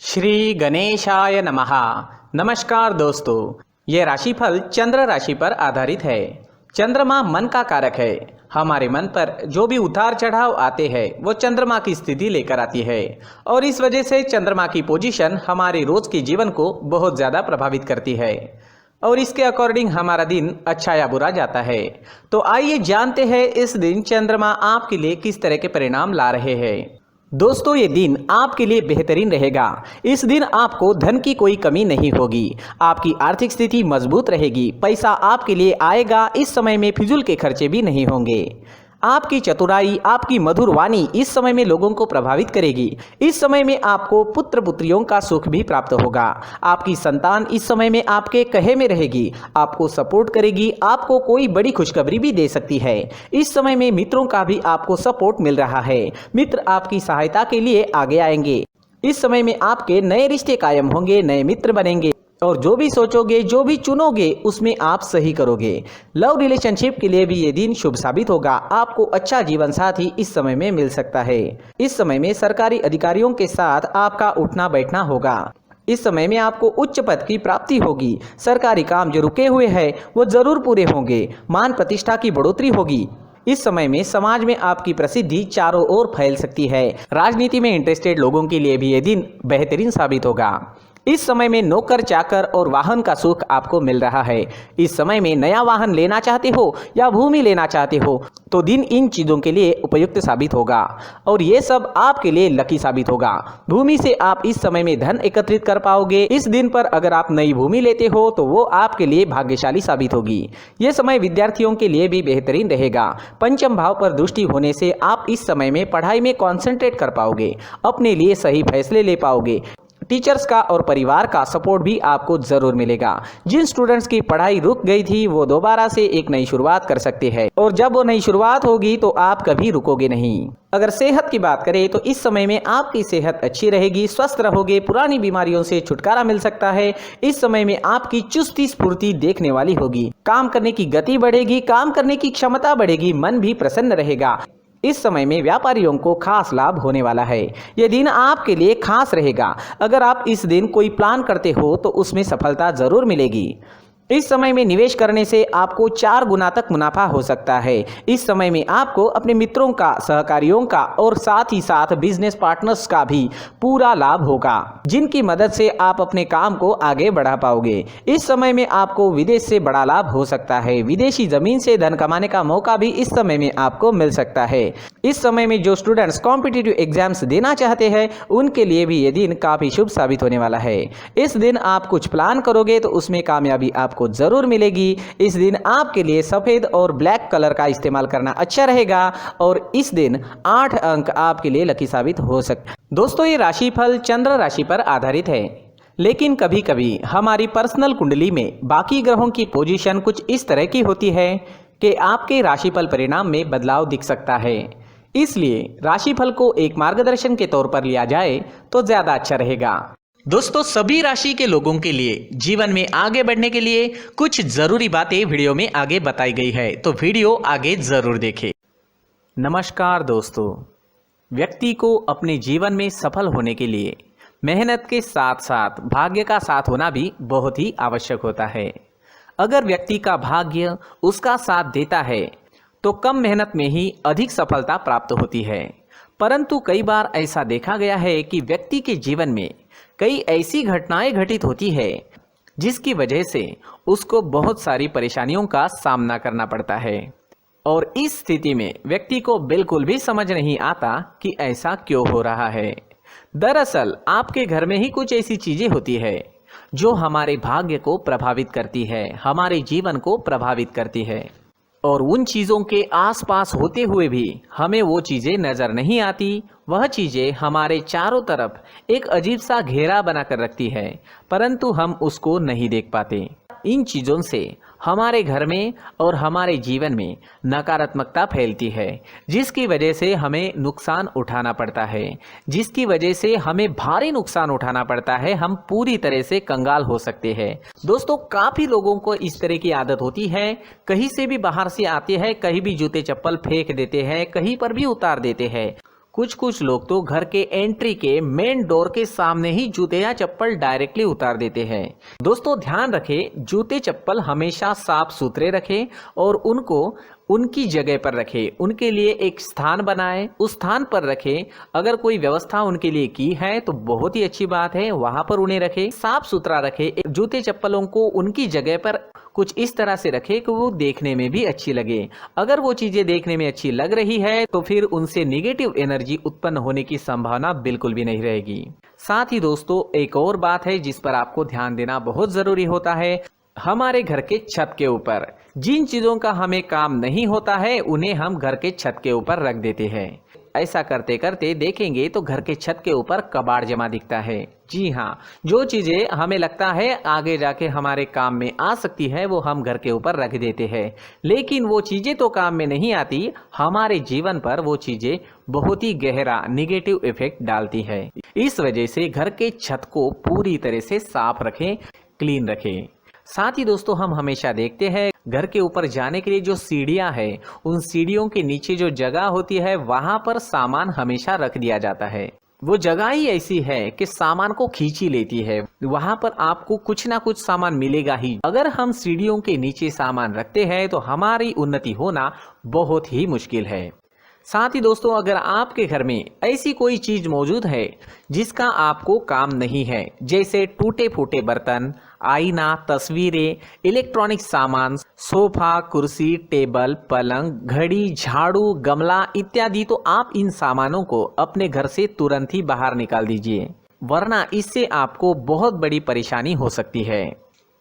श्री गणेशाय नमः। नमस्कार दोस्तों, ये राशिफल चंद्र राशि पर आधारित है। चंद्रमा मन का कारक है। हमारे मन पर जो भी उतार चढ़ाव आते हैं वो चंद्रमा की स्थिति लेकर आती है और इस वजह से चंद्रमा की पोजीशन हमारे रोज के जीवन को बहुत ज़्यादा प्रभावित करती है और इसके अकॉर्डिंग हमारा दिन अच्छा या बुरा जाता है। तो आइए जानते हैं इस दिन चंद्रमा आपके लिए किस तरह के परिणाम ला रहे हैं। दोस्तों, ये दिन आपके लिए बेहतरीन रहेगा। इस दिन आपको धन की कोई कमी नहीं होगी। आपकी आर्थिक स्थिति मजबूत रहेगी। पैसा आपके लिए आएगा। इस समय में फिजूल के खर्चे भी नहीं होंगे। आपकी चतुराई, आपकी मधुर वाणी इस समय में लोगों को प्रभावित करेगी। इस समय में आपको पुत्र पुत्रियों का सुख भी प्राप्त होगा। आपकी संतान इस समय में आपके कहे में रहेगी, आपको सपोर्ट करेगी। आपको कोई बड़ी खुशखबरी भी दे सकती है। इस समय में मित्रों का भी आपको सपोर्ट मिल रहा है। मित्र आपकी सहायता के लिए आगे आएंगे। इस समय में आपके नए रिश्ते कायम होंगे, नए मित्र बनेंगे और जो भी सोचोगे, जो भी चुनोगे उसमें आप सही करोगे। लव रिलेशनशिप के लिए भी ये दिन शुभ साबित होगा। आपको अच्छा जीवन साथी इस समय में मिल सकता है। इस समय में सरकारी अधिकारियों के साथ आपका उठना बैठना होगा। इस समय में आपको उच्च पद की प्राप्ति होगी। सरकारी काम जो रुके हुए हैं वो जरूर पूरे होंगे। मान प्रतिष्ठा की बढ़ोतरी होगी। इस समय में समाज में आपकी प्रसिद्धि चारों ओर फैल सकती है। राजनीति में इंटरेस्टेड लोगों के लिए भी ये दिन बेहतरीन साबित होगा। इस समय में नौकर चाकर और वाहन का सुख आपको मिल रहा है। इस समय में नया वाहन लेना चाहते हो या भूमि लेना चाहते हो तो दिन इन चीज़ों के लिए उपयुक्त साबित होगा और ये सब आपके लिए लकी साबित होगा। भूमि से आप इस समय में धन एकत्रित कर पाओगे। इस दिन पर अगर आप नई भूमि लेते हो तो वो आपके लिए भाग्यशाली साबित होगी। ये समय विद्यार्थियों के लिए भी बेहतरीन रहेगा। पंचम भाव पर दृष्टि होने से आप इस समय में पढ़ाई में कॉन्सेंट्रेट कर पाओगे, अपने लिए सही फैसले ले पाओगे। टीचर्स का और परिवार का सपोर्ट भी आपको जरूर मिलेगा। जिन स्टूडेंट्स की पढ़ाई रुक गई थी वो दोबारा से एक नई शुरुआत कर सकते हैं और जब वो नई शुरुआत होगी तो आप कभी रुकोगे नहीं। अगर सेहत की बात करें तो इस समय में आपकी सेहत अच्छी रहेगी, स्वस्थ रहोगे। पुरानी बीमारियों से छुटकारा मिल सकता है। इस समय में आपकी चुस्ती स्फूर्ति देखने वाली होगी। काम करने की गति बढ़ेगी, काम करने की क्षमता बढ़ेगी, मन भी प्रसन्न रहेगा। इस समय में व्यापारियों को खास लाभ होने वाला है। यह दिन आपके लिए खास रहेगा। अगर आप इस दिन कोई प्लान करते हो तो उसमें सफलता जरूर मिलेगी। इस समय में निवेश करने से आपको 4 गुना तक मुनाफा हो सकता है। इस समय में आपको अपने मित्रों का, सहकारियों का और साथ ही साथ बिजनेस पार्टनर्स का भी पूरा लाभ होगा, जिनकी मदद से आप अपने काम को आगे बढ़ा पाओगे। इस समय में आपको विदेश से बड़ा लाभ हो सकता है। विदेशी जमीन से धन कमाने का मौका भी इस समय में आपको मिल सकता है। इस समय में जो स्टूडेंट्स कॉम्पिटिटिव एग्जाम्स देना चाहते हैं उनके लिए भी ये दिन काफ़ी शुभ साबित होने वाला है। इस दिन आप कुछ प्लान करोगे तो उसमें कामयाबी आपको जरूर मिलेगी। इस दिन आपके लिए सफेद और ब्लैक कलर का इस्तेमाल करना अच्छा रहेगा और इस दिन 8 अंक आपके लिए लकी साबित हो सकते हैं। दोस्तों, ये राशिफल चंद्र राशि पर आधारित है, लेकिन कभी कभी हमारी पर्सनल कुंडली में बाकी ग्रहों की पोजीशन कुछ इस तरह की होती है कि आपके राशिफल परिणाम में बदलाव दिख सकता है। इसलिए राशिफल को एक मार्गदर्शन के तौर पर लिया जाए तो ज्यादा अच्छा रहेगा। दोस्तों, सभी राशि के लोगों के लिए जीवन में आगे बढ़ने के लिए कुछ जरूरी बातें वीडियो में आगे बताई गई है, तो वीडियो आगे जरूर देखें। नमस्कार दोस्तों, व्यक्ति को अपने जीवन में सफल होने के लिए मेहनत के साथ साथ भाग्य का साथ होना भी बहुत ही आवश्यक होता है। अगर व्यक्ति का भाग्य उसका साथ देता है तो कम मेहनत में ही अधिक सफलता प्राप्त होती है। परंतु कई बार ऐसा देखा गया है कि व्यक्ति के जीवन में कई ऐसी घटनाएं घटित होती है जिसकी वजह से उसको बहुत सारी परेशानियों का सामना करना पड़ता है और इस स्थिति में व्यक्ति को बिल्कुल भी समझ नहीं आता कि ऐसा क्यों हो रहा है। दरअसल आपके घर में ही कुछ ऐसी चीजें होती है जो हमारे भाग्य को प्रभावित करती है, हमारे जीवन को प्रभावित करती है और उन चीज़ों के आसपास होते हुए भी हमें वो चीज़ें नज़र नहीं आती। वह चीज़ें हमारे चारों तरफ एक अजीब सा घेरा बनाकर रखती है, परंतु हम उसको नहीं देख पाते। इन चीज़ों से हमारे घर में और हमारे जीवन में नकारात्मकता फैलती है, जिसकी वजह से हमें नुकसान उठाना पड़ता है, जिसकी वजह से हमें भारी नुकसान उठाना पड़ता है। हम पूरी तरह से कंगाल हो सकते हैं। दोस्तों, काफ़ी लोगों को इस तरह की आदत होती है, कहीं से भी बाहर से आते हैं, कहीं भी जूते चप्पल फेंक देते हैं, कहीं पर भी उतार देते हैं। कुछ कुछ लोग तो घर के एंट्री के मेन डोर के सामने ही जूते या चप्पल डायरेक्टली उतार देते हैं। दोस्तों ध्यान रखें, जूते चप्पल हमेशा साफ सुथरे रखें और उनको उनकी जगह पर रखें। उनके लिए एक स्थान बनाएं, उस स्थान पर रखें। अगर कोई व्यवस्था उनके लिए की है तो बहुत ही अच्छी बात है, वहां पर उन्हें रखें, साफ सुथरा रखें। जूते चप्पलों को उनकी जगह पर कुछ इस तरह से रखें कि वो देखने में भी अच्छी लगे। अगर वो चीजें देखने में अच्छी लग रही है तो फिर उनसे नेगेटिव एनर्जी उत्पन्न होने की संभावना बिल्कुल भी नहीं रहेगी। साथ ही दोस्तों एक और बात है जिस पर आपको ध्यान देना बहुत जरूरी होता है। हमारे घर के छत के ऊपर जिन चीजों का हमें काम नहीं होता है उन्हें हम घर के छत के ऊपर रख देते हैं। ऐसा करते करते देखेंगे तो घर के छत के ऊपर कबाड़ जमा दिखता है। जी हाँ, जो चीजें हमें लगता है आगे जाके हमारे काम में आ सकती है वो हम घर के ऊपर रख देते हैं, लेकिन वो चीजें तो काम में नहीं आती, हमारे जीवन पर वो चीजें बहुत ही गहरा निगेटिव इफेक्ट डालती है। इस वजह से घर के छत को पूरी तरह से साफ रखें, क्लीन रखें। साथ ही दोस्तों हम हमेशा देखते हैं घर के ऊपर जाने के लिए जो सीढ़ियां हैं, उन सीढ़ियों के नीचे जो जगह होती है वहां पर सामान हमेशा रख दिया जाता है। वो जगह ही ऐसी है कि सामान को खींच ही लेती है, वहां पर आपको कुछ ना कुछ सामान मिलेगा ही। अगर हम सीढ़ियों के नीचे सामान रखते हैं तो हमारी उन्नति होना बहुत ही मुश्किल है। साथ ही दोस्तों अगर आपके घर में ऐसी कोई चीज मौजूद है जिसका आपको काम नहीं है, जैसे टूटे फूटे बर्तन, आईना, तस्वीरें, इलेक्ट्रॉनिक सामान, सोफा, कुर्सी, टेबल, पलंग, घड़ी, झाड़ू, गमला इत्यादि, तो आप इन सामानों को अपने घर से तुरंत ही बाहर निकाल दीजिए, वरना इससे आपको बहुत बड़ी परेशानी हो सकती है।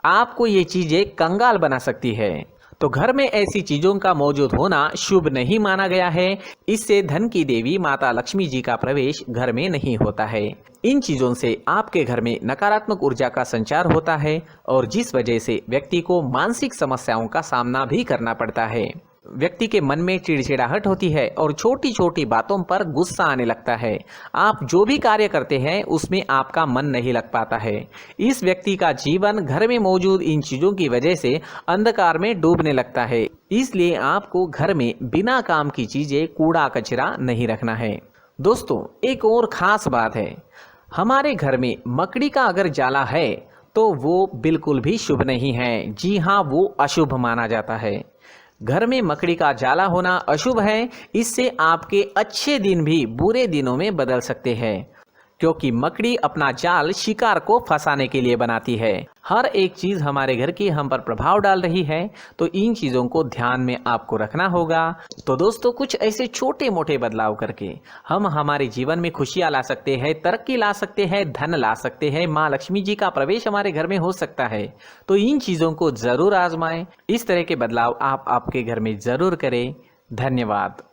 आपको ये चीजें कंगाल बना सकती है। तो घर में ऐसी चीजों का मौजूद होना शुभ नहीं माना गया है। इससे धन की देवी माता लक्ष्मी जी का प्रवेश घर में नहीं होता है। इन चीजों से आपके घर में नकारात्मक ऊर्जा का संचार होता है और जिस वजह से व्यक्ति को मानसिक समस्याओं का सामना भी करना पड़ता है। व्यक्ति के मन में चिड़चिड़ाहट होती है और छोटी छोटी बातों पर गुस्सा आने लगता है। आप जो भी कार्य करते हैं उसमें आपका मन नहीं लग पाता है। इस व्यक्ति का जीवन घर में मौजूद इन चीजों की वजह से अंधकार में डूबने लगता है। इसलिए आपको घर में बिना काम की चीजें, कूड़ा कचरा नहीं रखना है। दोस्तों एक और खास बात है, हमारे घर में मकड़ी का अगर जाला है तो वो बिल्कुल भी शुभ नहीं है। जी हाँ, वो अशुभ माना जाता है। घर में मकड़ी का जाला होना अशुभ है। इससे आपके अच्छे दिन भी बुरे दिनों में बदल सकते हैं, क्योंकि मकड़ी अपना जाल शिकार को फंसाने के लिए बनाती है। हर एक चीज हमारे घर की हम पर प्रभाव डाल रही है, तो इन चीजों को ध्यान में आपको रखना होगा। तो दोस्तों कुछ ऐसे छोटे मोटे बदलाव करके हम हमारे जीवन में खुशियां ला सकते हैं, तरक्की ला सकते हैं, धन ला सकते हैं, माँ लक्ष्मी जी का प्रवेश हमारे घर में हो सकता है। तो इन चीजों को जरूर आजमाएं। इस तरह के बदलाव आप आपके घर में जरूर करें। धन्यवाद।